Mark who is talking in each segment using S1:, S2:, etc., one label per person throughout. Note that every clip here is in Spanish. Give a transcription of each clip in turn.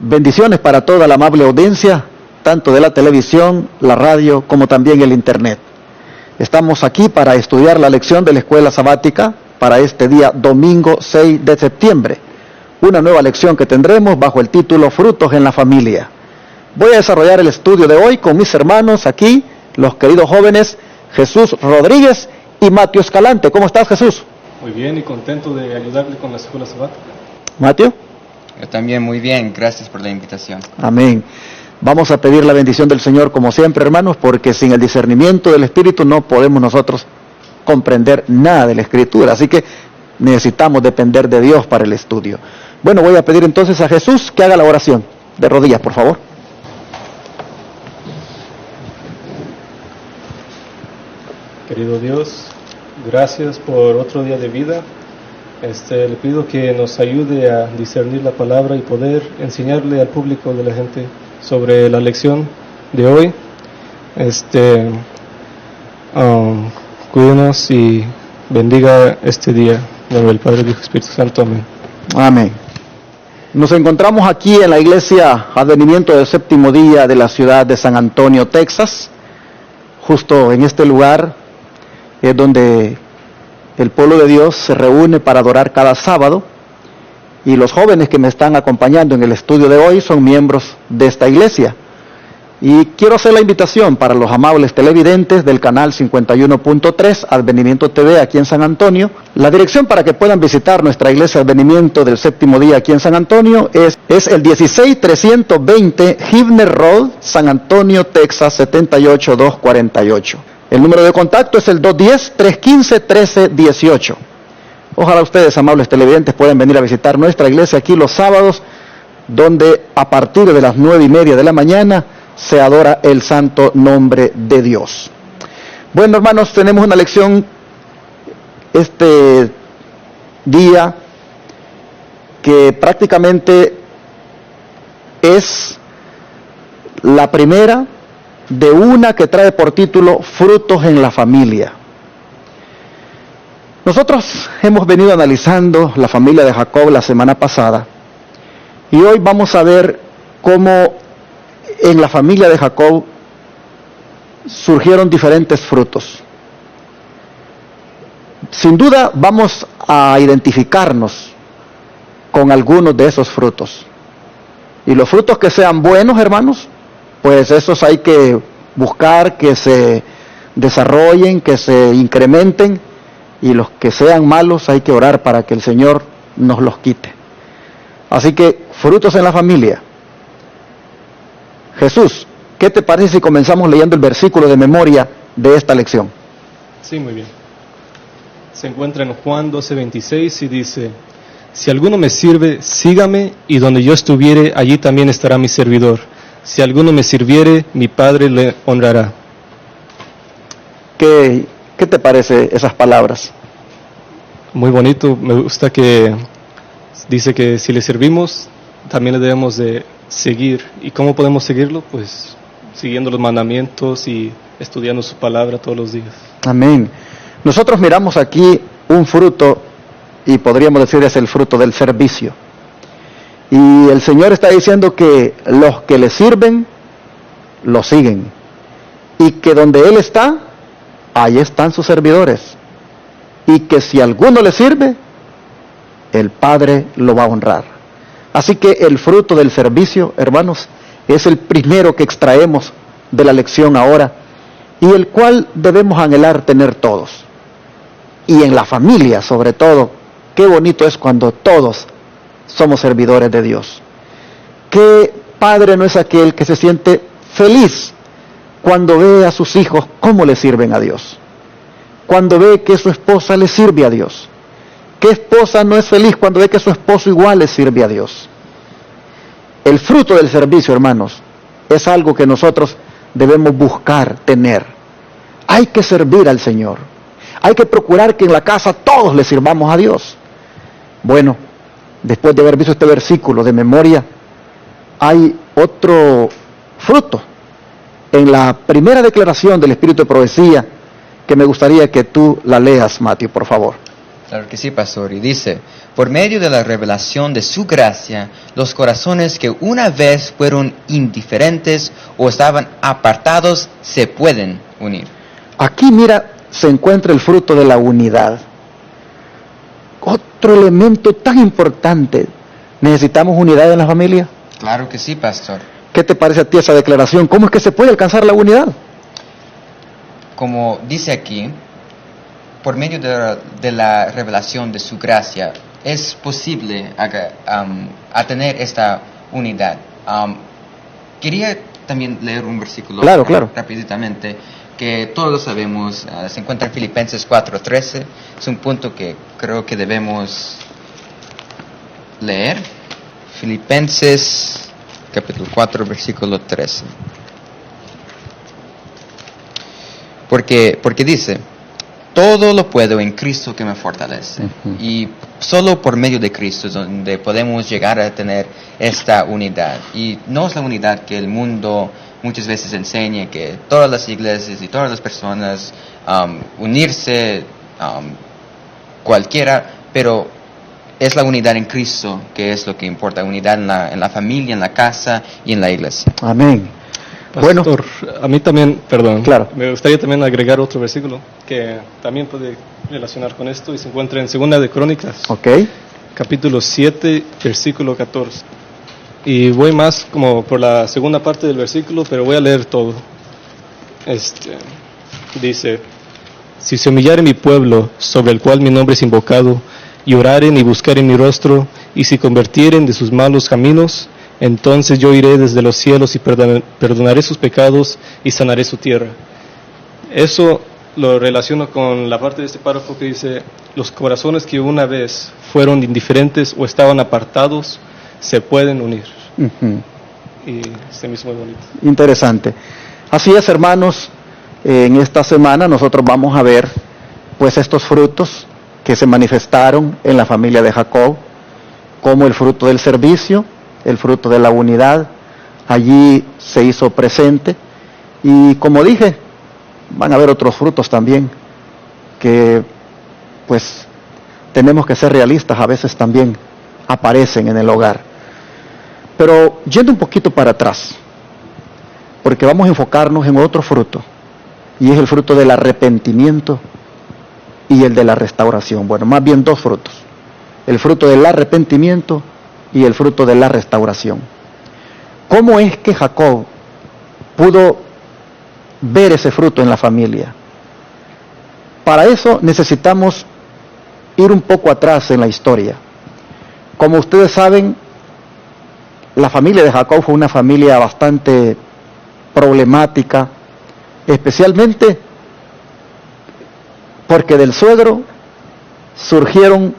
S1: Bendiciones para toda la amable audiencia, tanto de la televisión, la radio, como también el internet. Estamos aquí para estudiar la lección de la escuela sabática para este día domingo 6 de septiembre. Una nueva lección que tendremos bajo el título Frutos en la Familia. Voy a desarrollar el estudio de hoy con mis hermanos aquí, los queridos jóvenes Jesús Rodríguez y Mateo Escalante. ¿Cómo estás, Jesús?
S2: Muy bien y contento de ayudarle con la escuela sabática.
S1: Mateo.
S3: Yo también muy bien, gracias por la invitación.
S1: Amén. Vamos a pedir la bendición del Señor como siempre, hermanos, porque sin el discernimiento del Espíritu no podemos nosotros comprender nada de la Escritura, así que necesitamos depender de Dios para el estudio. Bueno, voy a pedir entonces a Jesús que haga la oración. De rodillas, por favor.
S2: Querido Dios, gracias por otro día de vida. Le pido que nos ayude a discernir la palabra y poder enseñarle al público de la gente sobre la lección de hoy. Cuídenos y bendiga este día. En nombre del Padre, del Hijo y Espíritu Santo. Amén.
S1: Amén. Nos encontramos aquí en la iglesia Advenimiento del Séptimo Día de la ciudad de San Antonio, Texas. Justo en este lugar es donde el pueblo de Dios se reúne para adorar cada sábado, y los jóvenes que me están acompañando en el estudio de hoy son miembros de esta iglesia. Y quiero hacer la invitación para los amables televidentes del canal 51.3 Advenimiento TV aquí en San Antonio. La dirección para que puedan visitar nuestra iglesia Advenimiento del Séptimo Día aquí en San Antonio es el 16320 Hibner Road, San Antonio, Texas 78248. El número de contacto es el 210-315-1318. Ojalá ustedes, amables televidentes, puedan venir a visitar nuestra iglesia aquí los sábados, donde a partir de las 9:30 de la mañana se adora el santo nombre de Dios. Bueno, hermanos, tenemos una lección este día que prácticamente es la primera de una que trae por título Frutos en la Familia. Nosotros hemos venido analizando la familia de Jacob la semana pasada, y hoy vamos a ver cómo en la familia de Jacob surgieron diferentes frutos. Sin duda vamos a identificarnos con algunos de esos frutos. Y los frutos que sean buenos, hermanos, pues esos hay que buscar que se desarrollen, que se incrementen, y los que sean malos hay que orar para que el Señor nos los quite. Así que, frutos en la familia. Jesús, ¿qué te parece si comenzamos leyendo el versículo de memoria de esta lección?
S2: Sí, muy bien. Se encuentra en Juan 12:26 y dice: si alguno me sirve, sígame, y donde yo estuviere, allí también estará mi servidor. Si alguno me sirviere, mi Padre le honrará.
S1: ¿Qué te parece esas palabras?
S2: Muy bonito. Me gusta que dice que si le servimos, también le debemos de seguir. ¿Y cómo podemos seguirlo? Pues siguiendo los mandamientos y estudiando su palabra todos los días.
S1: Amén. Nosotros miramos aquí un fruto, y podríamos decir es el fruto del servicio. Y el Señor está diciendo que los que le sirven, lo siguen. Y que donde Él está, ahí están sus servidores. Y que si alguno le sirve, el Padre lo va a honrar. Así que el fruto del servicio, hermanos, es el primero que extraemos de la lección ahora, y el cual debemos anhelar tener todos. Y en la familia, sobre todo, qué bonito es cuando todos somos servidores de Dios. ¿Qué padre no es aquel que se siente feliz cuando ve a sus hijos cómo le sirven a Dios? Cuando ve que su esposa le sirve a Dios. ¿Qué esposa no es feliz cuando ve que su esposo igual le sirve a Dios? El fruto del servicio, hermanos, es algo que nosotros debemos buscar tener. Hay que servir al Señor. Hay que procurar que en la casa todos le sirvamos a Dios. Bueno, después de haber visto este versículo de memoria, hay otro fruto en la primera declaración del Espíritu de Profecía que me gustaría que tú la leas, Mateo, por favor.
S3: Claro que sí, pastor. Y dice, por medio de la revelación de su gracia, los corazones que una vez fueron indiferentes o estaban apartados se pueden unir.
S1: Aquí, mira, se encuentra el fruto de la unidad. Otro elemento tan importante. ¿Necesitamos unidad en la familia?
S3: Claro que sí, pastor.
S1: ¿Qué te parece a ti esa declaración? ¿Cómo es que se puede alcanzar la unidad?
S3: Como dice aquí, por medio de la revelación de su gracia, es posible a tener esta unidad. Quería también leer un versículo
S1: Claro.
S3: rápidamente, que todos sabemos, se encuentra en Filipenses 4:13. Es un punto que creo que debemos leer. Filipenses capítulo 4, versículo 13. Porque dice, todo lo puedo en Cristo que me fortalece.
S1: Uh-huh.
S3: Y solo por medio de Cristo es donde podemos llegar a tener esta unidad. Y no es la unidad que el mundo muchas veces enseña, que todas las iglesias y todas las personas unirse, cualquiera, pero es la unidad en Cristo que es lo que importa, unidad en la familia, en la casa y en la iglesia.
S1: Amén.
S2: Pastor, a mí también,
S1: Claro.
S2: me gustaría también agregar otro versículo que también puede relacionar con esto y se encuentra en 2 de Crónicas,
S1: Ok.
S2: capítulo 7, versículo 14. Y voy más como por la segunda parte del versículo, pero voy a leer todo. Dice, si se humillare mi pueblo, sobre el cual mi nombre es invocado, y oraren y buscaren mi rostro, y si convirtieren de sus malos caminos, entonces yo iré desde los cielos y perdonaré sus pecados y sanaré su tierra. Eso lo relaciono con la parte de este párrafo que dice, los corazones que una vez fueron indiferentes o estaban apartados, se pueden unir.
S1: Uh-huh.
S2: Y se me hizo muy bonito.
S1: Interesante. Así es, hermanos, en esta semana nosotros vamos a ver pues estos frutos que se manifestaron en la familia de Jacob, como el fruto del servicio, el fruto de la unidad, allí se hizo presente. Y como dije, van a haber otros frutos también, que pues tenemos que ser realistas, a veces también aparecen en el hogar. Pero yendo un poquito para atrás, porque vamos a enfocarnos en otro fruto, y es el fruto del arrepentimiento y el de la restauración. Bueno, más bien dos frutos, el fruto del arrepentimiento y el fruto de la restauración. ¿Cómo es que Jacob pudo ver ese fruto en la familia? Para eso necesitamos ir un poco atrás en la historia. Como ustedes saben, la familia de Jacob fue una familia bastante problemática, especialmente porque del suegro surgieron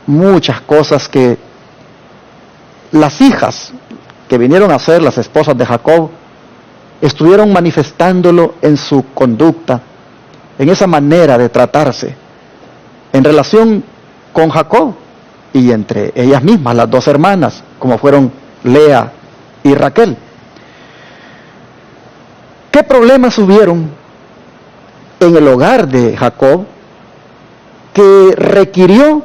S1: muchas cosas que las hijas que vinieron a ser las esposas de Jacob estuvieron manifestándolo en su conducta, en esa manera de tratarse, en relación con Jacob y entre ellas mismas, las dos hermanas, como fueron Lea y Raquel. ¿Qué problemas hubieron en el hogar de Jacob que requirió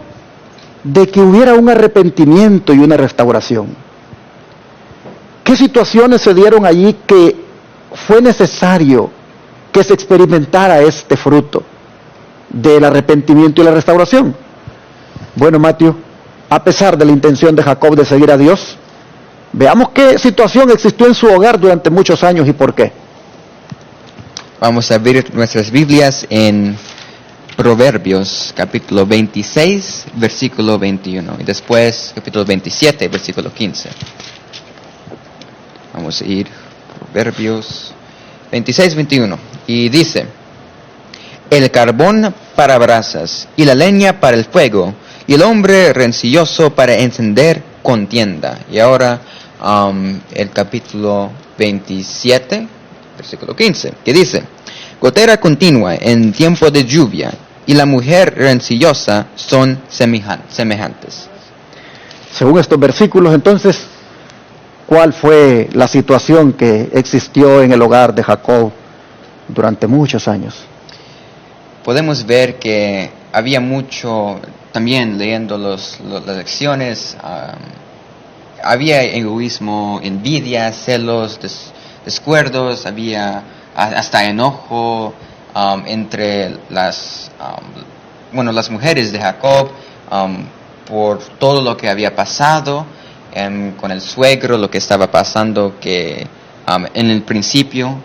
S1: de que hubiera un arrepentimiento y una restauración? ¿Qué situaciones se dieron allí que fue necesario que se experimentara este fruto del arrepentimiento y la restauración? Bueno, Mateo, a pesar de la intención de Jacob de seguir a Dios, veamos qué situación existió en su hogar durante muchos años y por qué.
S3: Vamos a abrir nuestras Biblias en Proverbios, capítulo 26, versículo 21. Y después, capítulo 27, versículo 15. Vamos a ir Proverbios 26, 21. Y dice, el carbón para brasas y la leña para el fuego, y el hombre rencilloso para encender contienda. Y ahora el capítulo 27, versículo 15, que dice, gotera continua en tiempo de lluvia y la mujer rencillosa son semejantes.
S1: Según estos versículos, entonces, ¿cuál fue la situación que existió en el hogar de Jacob durante muchos años?
S3: Podemos ver que había mucho, también leyendo las lecciones, había egoísmo, envidia, celos, descuerdos, había hasta enojo entre las mujeres de Jacob por todo lo que había pasado con el suegro, lo que estaba pasando, que en el principio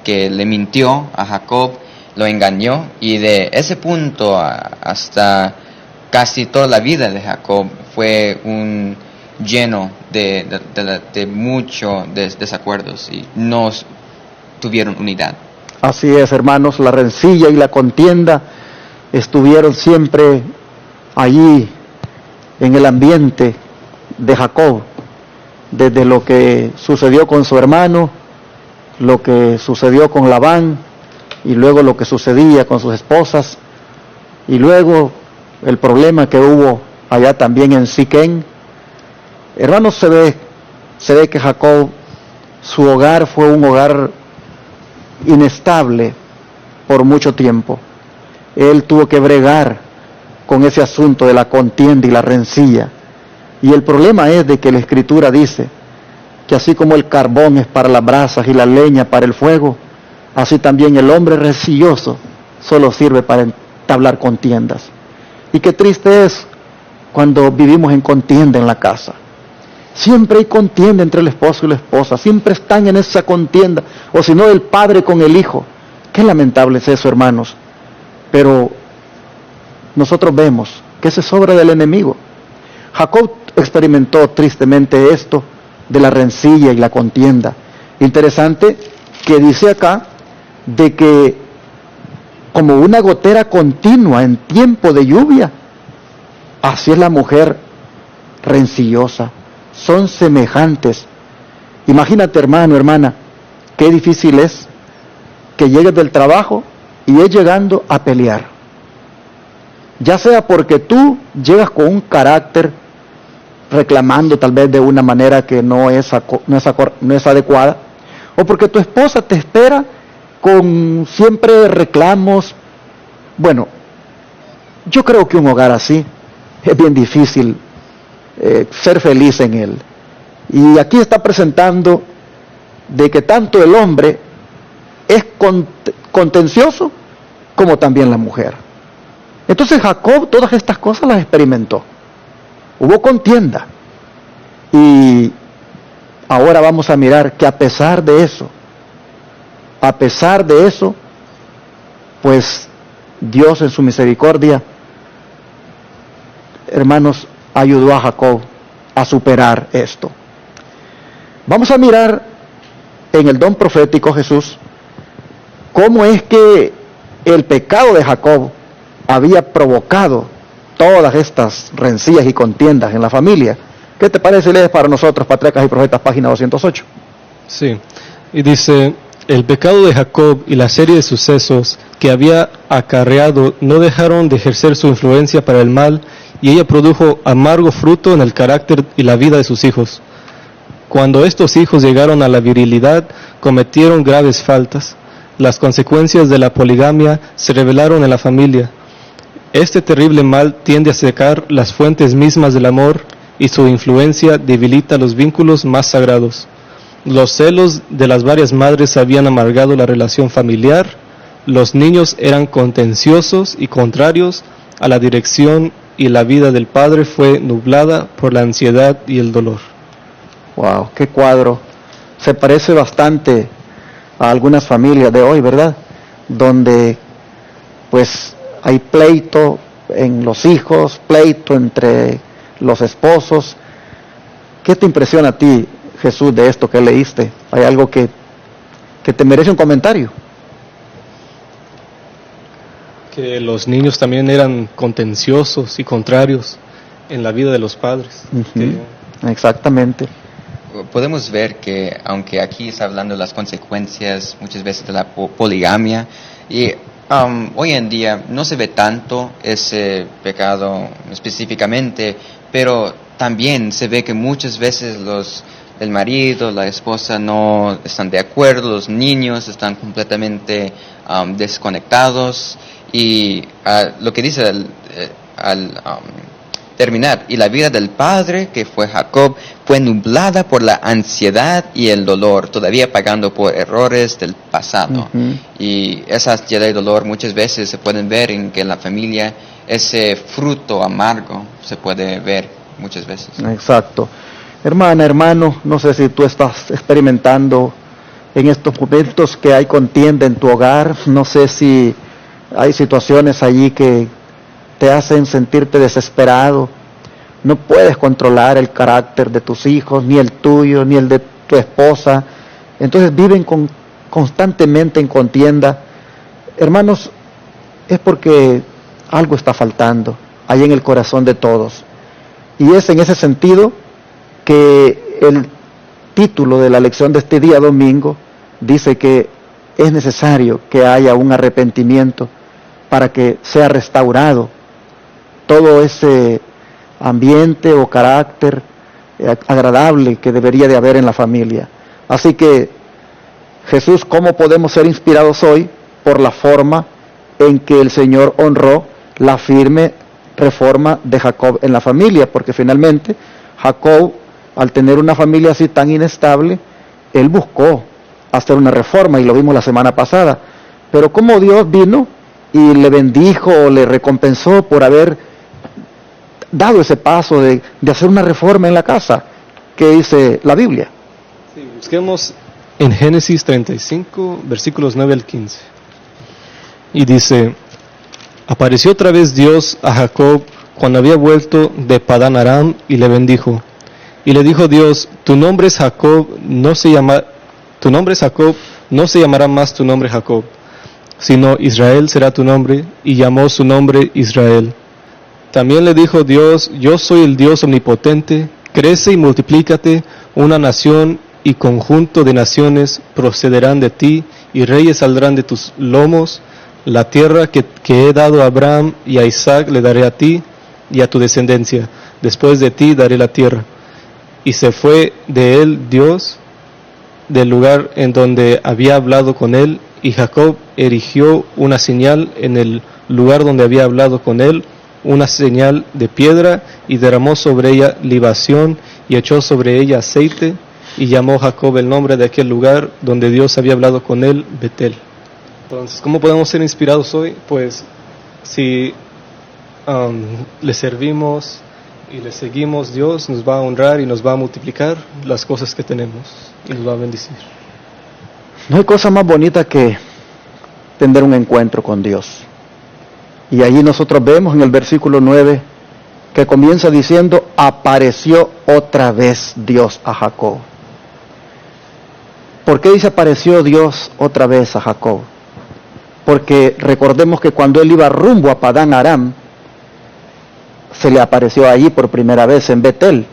S3: que le mintió a Jacob, lo engañó, y de ese punto hasta casi toda la vida de Jacob fue un lleno de muchos desacuerdos y no tuvieron unidad.
S1: Así es, hermanos, la rencilla y la contienda estuvieron siempre allí en el ambiente de Jacob, desde lo que sucedió con su hermano, lo que sucedió con Labán, y luego lo que sucedía con sus esposas, y luego el problema que hubo allá también en Siquén. Hermanos, se ve que Jacob, su hogar fue un hogar inestable por mucho tiempo. Él tuvo que bregar con ese asunto de la contienda y la rencilla. Y el problema es de que la Escritura dice que así como el carbón es para las brasas y la leña para el fuego, así también el hombre rencilloso solo sirve para entablar contiendas. Y qué triste es cuando vivimos en contienda en la casa. Siempre hay contienda entre el esposo y la esposa, siempre están en esa contienda, o si no el padre con el hijo. Qué lamentable es eso, hermanos. Pero nosotros vemos que esa es obra del enemigo. Jacob experimentó tristemente esto de la rencilla y la contienda. Interesante que dice acá de que como una gotera continua en tiempo de lluvia, así es la mujer rencillosa. Son semejantes. Imagínate, hermano, hermana, qué difícil es que llegues del trabajo y es llegando a pelear. Ya sea porque tú llegas con un carácter reclamando tal vez de una manera que no es adecuada, o porque tu esposa te espera con siempre reclamos. Bueno, yo creo que un hogar así es bien difícil ser feliz en él. Y aquí está presentando de que tanto el hombre es contencioso como también la mujer. Entonces Jacob todas estas cosas las experimentó. Hubo contienda. Y ahora vamos a mirar que a pesar de eso, pues Dios en su misericordia, hermanos, ayudó a Jacob a superar esto. Vamos a mirar en el don profético Jesús cómo es que el pecado de Jacob había provocado todas estas rencillas y contiendas en la familia. ¿Qué te parece? Lees para nosotros, Patriarcas y Profetas, página 208.
S2: Sí, y dice: el pecado de Jacob y la serie de sucesos que había acarreado no dejaron de ejercer su influencia para el mal, y ella produjo amargo fruto en el carácter y la vida de sus hijos. Cuando estos hijos llegaron a la virilidad, cometieron graves faltas. Las consecuencias de la poligamia se revelaron en la familia. Este terrible mal tiende a secar las fuentes mismas del amor, y su influencia debilita los vínculos más sagrados. Los celos de las varias madres habían amargado la relación familiar. Los niños eran contenciosos y contrarios a la dirección, y la vida del padre fue nublada por la ansiedad y el dolor.
S1: Wow, qué cuadro. Se parece bastante a algunas familias de hoy, ¿verdad? Donde pues hay pleito en los hijos, pleito entre los esposos. ¿Qué te impresiona a ti, Jesús, de esto que leíste? ¿Hay algo que te merece un comentario?
S2: Que los niños también eran contenciosos y contrarios en la vida de los padres.
S1: Exactamente.
S3: Podemos ver que, aunque aquí está hablando de las consecuencias muchas veces de la poligamia, y hoy en día no se ve tanto ese pecado específicamente, pero también se ve que muchas veces el marido, la esposa no están de acuerdo, los niños están completamente desconectados, y lo que dice al terminar, y la vida del padre, que fue Jacob, fue nublada por la ansiedad y el dolor, todavía pagando por errores del pasado. Y esa ansiedad y dolor muchas veces se pueden ver en que en la familia ese fruto amargo se puede ver muchas veces.
S1: Exacto. Hermana, hermano, no sé si tú estás experimentando en estos momentos que hay contienda en tu hogar, no sé si hay situaciones allí que te hacen sentirte desesperado, no puedes controlar el carácter de tus hijos, ni el tuyo, ni el de tu esposa, entonces viven constantemente en contienda. Hermanos, es porque algo está faltando ahí en el corazón de todos, y es en ese sentido que el título de la lección de este día domingo dice que es necesario que haya un arrepentimiento para que sea restaurado todo ese ambiente o carácter agradable que debería de haber en la familia. Así que, Jesús, ¿cómo podemos ser inspirados hoy? Por la forma en que el Señor honró la firme reforma de Jacob en la familia, porque finalmente Jacob, al tener una familia así tan inestable, él buscó hacer una reforma, y lo vimos la semana pasada. Pero cómo Dios vino y le bendijo, le recompensó por haber dado ese paso de hacer una reforma en la casa, que dice la Biblia.
S2: Sí, busquemos en Génesis 35, versículos 9 al 15. Y dice: apareció otra vez Dios a Jacob cuando había vuelto de Padán Aram, y le bendijo. Y le dijo Dios: tu nombre es Jacob, no se llamará más tu nombre Jacob, sino Israel será tu nombre, y llamó su nombre Israel. También le dijo Dios: yo soy el Dios omnipotente, crece y multiplícate, una nación y conjunto de naciones procederán de ti, y reyes saldrán de tus lomos. La tierra que he dado a Abraham y a Isaac le daré a ti y a tu descendencia, después de ti daré la tierra. Y se fue de él Dios del lugar en donde había hablado con él, y Jacob erigió una señal en el lugar donde había hablado con él, una señal de piedra, y derramó sobre ella libación, y echó sobre ella aceite, y llamó Jacob el nombre de aquel lugar donde Dios había hablado con él, Betel. Entonces, ¿cómo podemos ser inspirados hoy? Pues, si le servimos y le seguimos, Dios nos va a honrar y nos va a multiplicar las cosas que tenemos, y nos va a bendecir.
S1: No hay cosa más bonita que tener un encuentro con Dios. Y allí nosotros vemos en el versículo 9 que comienza diciendo: apareció otra vez Dios a Jacob. ¿Por qué dice apareció Dios otra vez a Jacob? Porque recordemos que cuando él iba rumbo a Padán Aram, se le apareció allí por primera vez en Betel.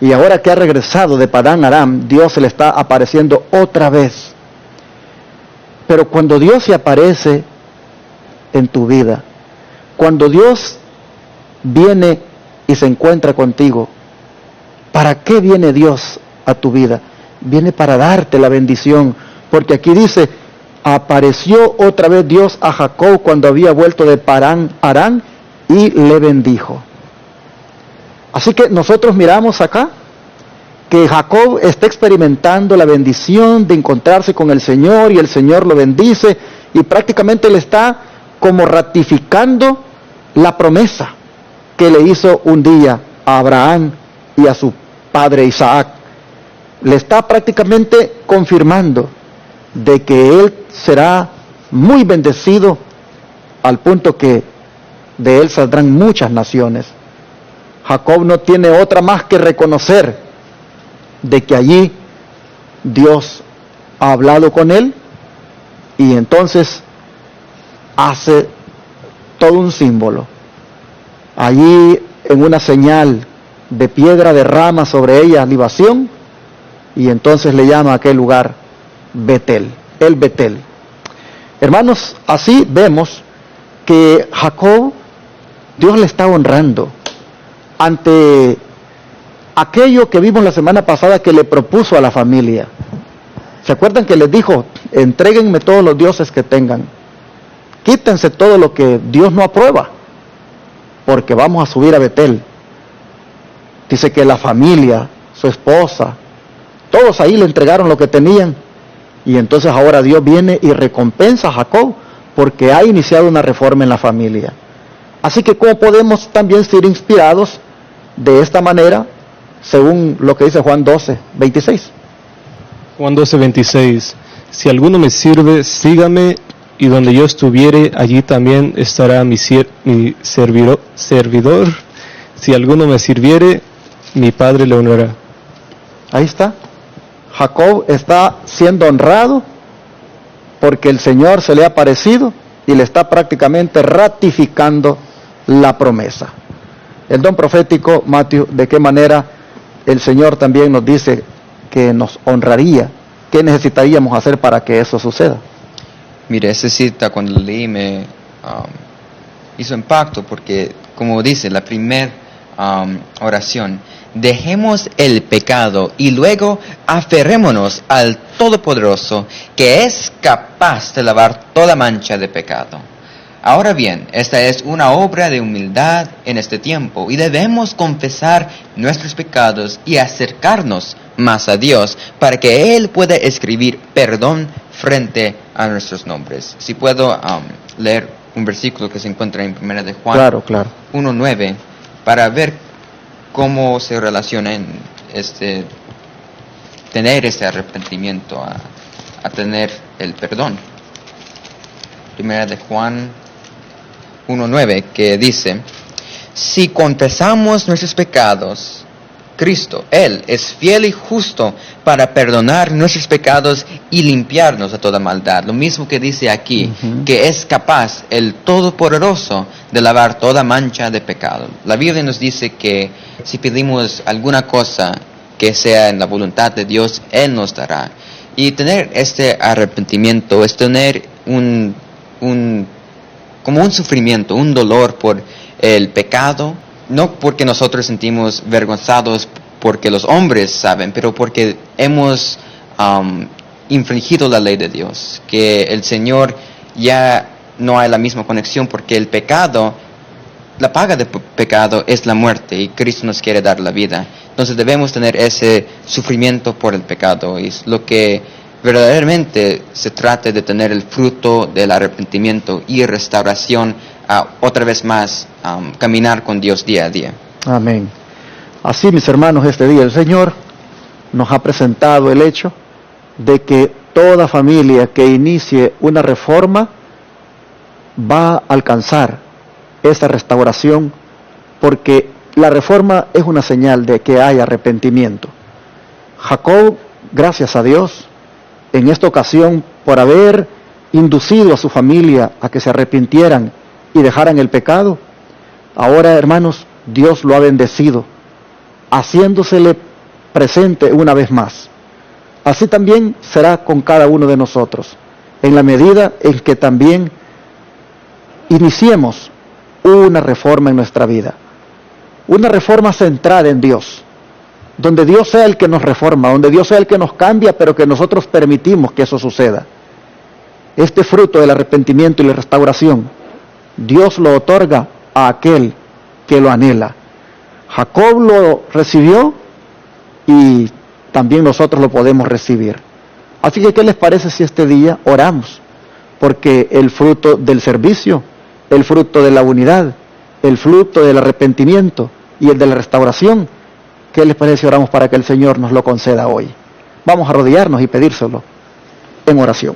S1: Y ahora que ha regresado de Padán Aram, Dios se le está apareciendo otra vez. Pero cuando Dios se aparece en tu vida, cuando Dios viene y se encuentra contigo, ¿para qué viene Dios a tu vida? Viene para darte la bendición, porque aquí dice: apareció otra vez Dios a Jacob cuando había vuelto de Padán Aram y le bendijo. Así que nosotros miramos acá que Jacob está experimentando la bendición de encontrarse con el Señor, y el Señor lo bendice, y prácticamente le está como ratificando la promesa que le hizo un día a Abraham y a su padre Isaac. Le está prácticamente confirmando de que él será muy bendecido, al punto que de él saldrán muchas naciones. Jacob no tiene otra más que reconocer de que allí Dios ha hablado con él, y entonces hace todo un símbolo. Allí, en una señal de piedra, derrama sobre ella libación, y entonces le llama a aquel lugar Betel, el Betel. Hermanos, así vemos que Jacob, Dios le está honrando ante aquello que vimos la semana pasada que le propuso a la familia. ¿Se acuerdan que les dijo, entréguenme todos los dioses que tengan? Quítense todo lo que Dios no aprueba, porque vamos a subir a Betel. Dice que la familia, su esposa, todos ahí le entregaron lo que tenían. Y entonces ahora Dios viene y recompensa a Jacob porque ha iniciado una reforma en la familia. Así que ¿cómo podemos también ser inspirados de esta manera, según lo que dice Juan 12:26?
S2: Juan 12:26. Si alguno me sirve, sígame, y donde yo estuviere, allí también estará mi servidor. Si alguno me sirviere, mi Padre le honrará.
S1: Ahí está. Jacob está siendo honrado porque el Señor se le ha aparecido y le está prácticamente ratificando la promesa. El don profético, Matthew, ¿de qué manera el Señor también nos dice que nos honraría? ¿Qué necesitaríamos hacer para que eso suceda?
S3: Mire, esa cita cuando la leí me hizo impacto porque, como dice la primera oración, dejemos el pecado y luego aferrémonos al Todopoderoso, que es capaz de lavar toda mancha de pecado. Ahora bien, esta es una obra de humildad en este tiempo y debemos confesar nuestros pecados y acercarnos más a Dios para que Él pueda escribir perdón frente a nuestros nombres. Si puedo leer un versículo que se encuentra en 1 de Juan
S1: Claro.
S3: 1:9 para ver cómo se relaciona en tener este arrepentimiento a tener el perdón. 1 de Juan 1:9, que dice: si confesamos nuestros pecados, Cristo, Él es fiel y justo para perdonar nuestros pecados y limpiarnos de toda maldad. Lo mismo que dice aquí, que es capaz el Todopoderoso de lavar toda mancha de pecado. La Biblia nos dice que si pedimos alguna cosa que sea en la voluntad de Dios, Él nos dará. Y tener este arrepentimiento es tener como un sufrimiento, un dolor por el pecado, no porque nosotros sentimos vergonzados porque los hombres saben, pero porque hemos infringido la ley de Dios, que el Señor ya no hay la misma conexión porque el pecado, la paga del pecado es la muerte y Cristo nos quiere dar la vida. Entonces debemos tener ese sufrimiento por el pecado y es lo que verdaderamente se trata de tener el fruto del arrepentimiento y restauración, otra vez más caminar con Dios día a día.
S1: Amén. Así, mis hermanos, este día el Señor nos ha presentado el hecho de que toda familia que inicie una reforma va a alcanzar esa restauración, porque la reforma es una señal de que hay arrepentimiento. Jacob, gracias a Dios, en esta ocasión, por haber inducido a su familia a que se arrepintieran y dejaran el pecado, ahora, hermanos, Dios lo ha bendecido, haciéndosele presente una vez más. Así también será con cada uno de nosotros, en la medida en que también iniciemos una reforma en nuestra vida, una reforma centrada en Dios, donde Dios sea el que nos reforma, donde Dios sea el que nos cambia, pero que nosotros permitimos que eso suceda. Este fruto del arrepentimiento y la restauración, Dios lo otorga a aquel que lo anhela. Jacob lo recibió y también nosotros lo podemos recibir. Así que, ¿qué les parece si este día oramos? Porque el fruto del servicio, el fruto de la unidad, el fruto del arrepentimiento y el de la restauración, ¿qué les parece si oramos para que el Señor nos lo conceda hoy? Vamos a arrodillarnos y pedírselo en oración.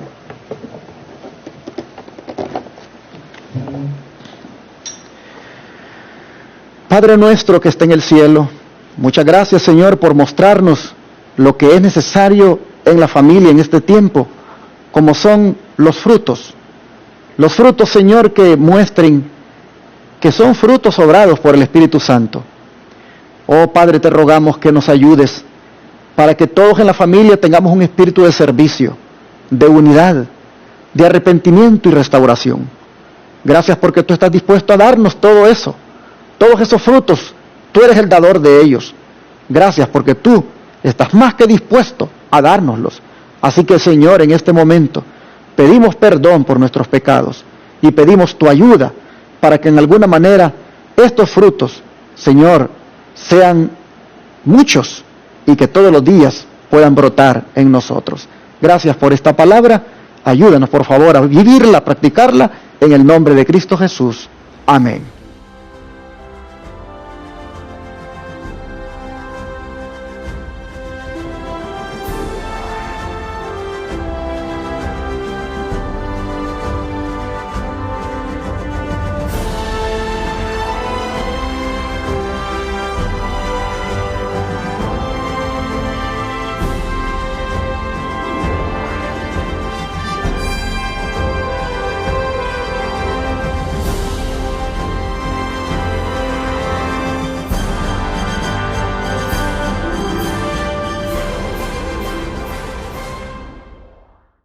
S1: Padre nuestro que está en el cielo, muchas gracias, Señor, por mostrarnos lo que es necesario en la familia en este tiempo, como son los frutos. Los frutos, Señor, que muestren que son frutos obrados por el Espíritu Santo. Oh Padre, te rogamos que nos ayudes para que todos en la familia tengamos un espíritu de servicio, de unidad, de arrepentimiento y restauración. Gracias porque tú estás dispuesto a darnos todo eso, todos esos frutos. Tú eres el dador de ellos. Gracias porque tú estás más que dispuesto a dárnoslos. Así que, Señor, en este momento pedimos perdón por nuestros pecados y pedimos tu ayuda para que en alguna manera estos frutos, Señor, sean muchos y que todos los días puedan brotar en nosotros. Gracias por esta palabra. Ayúdanos, por favor, a vivirla, a practicarla, en el nombre de Cristo Jesús. Amén.